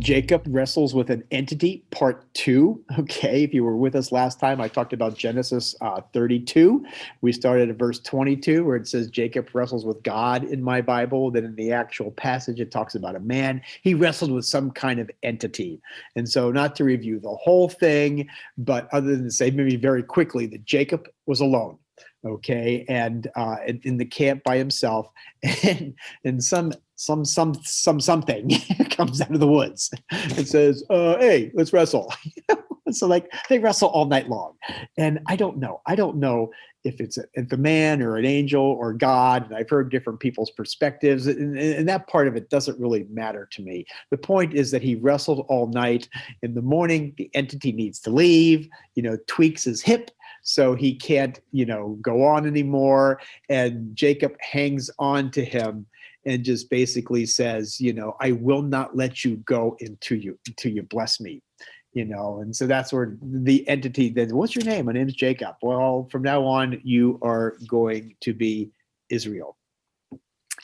Jacob wrestles with an entity, part two. Okay, if you were with us last time, I talked about Genesis 32. We started at verse 22, where it says Jacob wrestles with God in my Bible. Then in the actual passage, it talks about a man. He wrestled with some kind of entity. And so, not to review the whole thing, but other than to say maybe very quickly that Jacob was alone. Okay, and in the camp by himself, and something comes out of the woods and says, "Hey, let's wrestle." So like they wrestle all night long, and I don't know. I don't know if a man or an angel or God. And I've heard different people's perspectives, and that part of it doesn't really matter to me. The point is that he wrestled all night. In the morning, the entity needs to leave. Tweaks his hip. So he can't, go on anymore. And Jacob hangs on to him and just basically says, I will not let you go until you bless me. And so that's where the entity then, what's your name? My name is Jacob. Well, from now on, you are going to be Israel.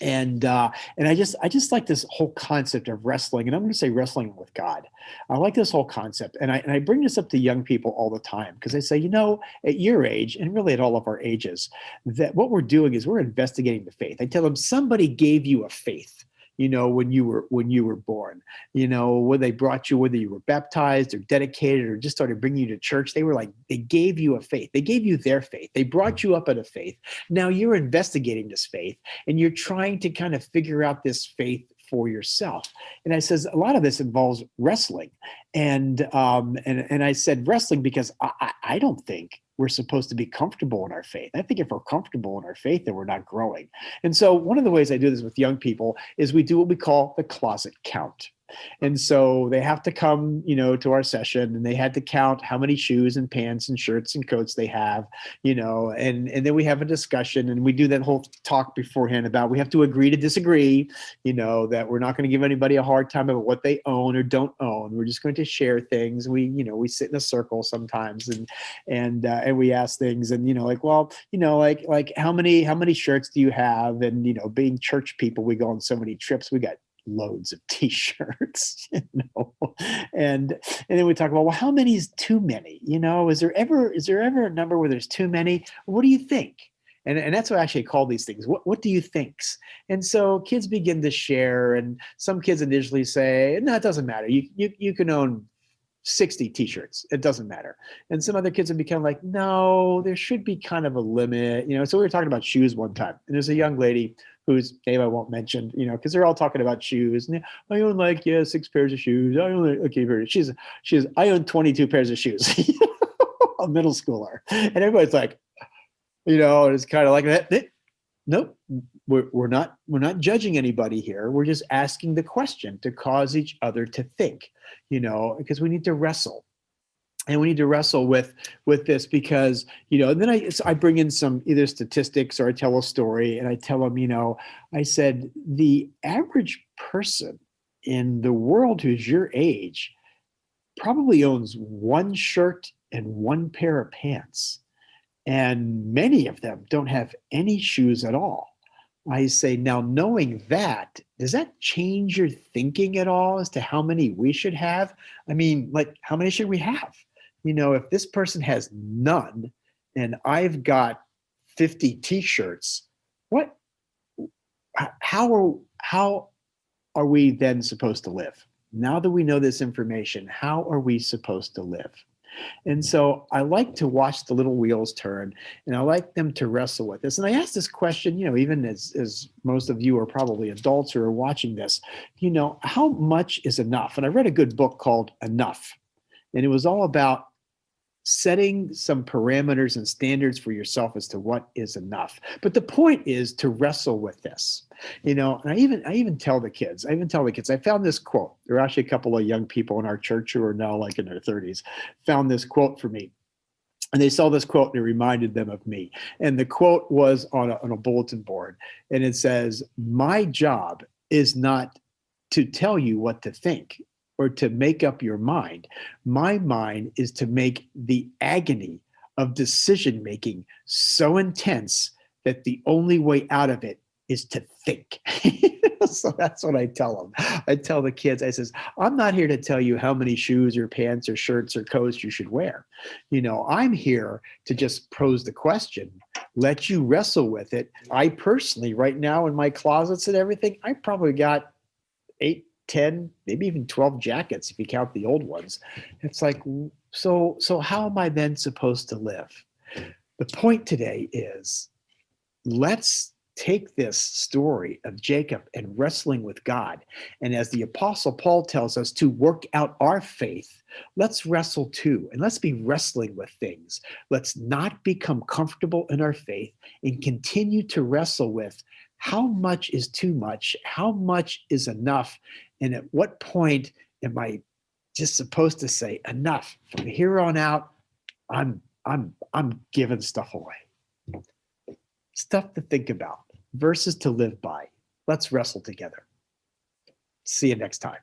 And I just like this whole concept of wrestling, and I'm going to say wrestling with God. I like this whole concept, and I bring this up to young people all the time because I say, at your age, and really at all of our ages, that what we're doing is we're investigating the faith. I tell them somebody gave you a faith. When you were born, when they brought you, whether you were baptized or dedicated or just started bringing you to church, they gave you a faith. They gave you their faith. They brought you up in a faith. Now you're investigating this faith and you're trying to kind of figure out this faith for yourself. And I says a lot of this involves wrestling, and I said wrestling because I don't think we're supposed to be comfortable in our faith. I think if we're comfortable in our faith, then we're not growing. And so one of the ways I do this with young people is we do what we call the closet count. And so they have to come, to our session, and they had to count how many shoes and pants and shirts and coats they have, and then we have a discussion, and we do that whole talk beforehand about we have to agree to disagree, that we're not going to give anybody a hard time about what they own or don't own. We're just going to share things. We sit in a circle sometimes and we ask things, and like how many shirts do you have? And being church people, we go on so many trips. We got loads of t-shirts, and then we talk about, well, how many is too many? Is there ever a number where there's too many? What do you think? And that's what I actually call these things. What do you thinks? And so kids begin to share, and some kids initially say, no, it doesn't matter. You can own 60 t-shirts. It doesn't matter. And some other kids have become like, no, there should be kind of a limit. So we were talking about shoes one time, and there's a young lady whose name I won't mention, because they're all talking about shoes. And I own 6 pairs of shoes. I own 22 pairs of shoes. A middle schooler. And everybody's like, it's kind of like that. Nope, we're not judging anybody here. We're just asking the question to cause each other to think, because we need to wrestle. And we need to wrestle with this because, then I bring in some either statistics or I tell a story, and I tell them, I said, the average person in the world who's your age probably owns one shirt and one pair of pants. And many of them don't have any shoes at all. I say, now knowing that, does that change your thinking at all as to how many we should have? I mean, how many should we have? If this person has none and I've got 50 t-shirts, how are we then supposed to live? Now that we know this information, how are we supposed to live? And so I like to watch the little wheels turn, and I like them to wrestle with this. And I ask this question, even as most of you are probably adults who are watching this, how much is enough? And I read a good book called Enough, and it was all about setting some parameters and standards for yourself as to what is enough. But the point is to wrestle with this, and I even tell the kids, I found this quote. There are actually a couple of young people in our church who are now in their 30s, found this quote for me. And they saw this quote and it reminded them of me. And the quote was on a bulletin board. And it says, my job is not to tell you what to think or to make up your mind. My mind is to make the agony of decision-making so intense that the only way out of it is to think. So that's what I tell them. I tell the kids, I says, I'm not here to tell you how many shoes or pants or shirts or coats you should wear. I'm here to just pose the question, let you wrestle with it. I personally, right now in my closets and everything, I probably got 8, 10, maybe even 12 jackets if you count the old ones. It's like, so how am I then supposed to live? The point today is, let's take this story of Jacob and wrestling with God. And as the Apostle Paul tells us to work out our faith, let's wrestle too. And let's be wrestling with things. Let's not become comfortable in our faith and continue to wrestle with how much is too much, how much is enough, and at what point am I just supposed to say enough? From here on out, I'm giving stuff away. Stuff to think about, verses to live by. Let's wrestle together. See you next time.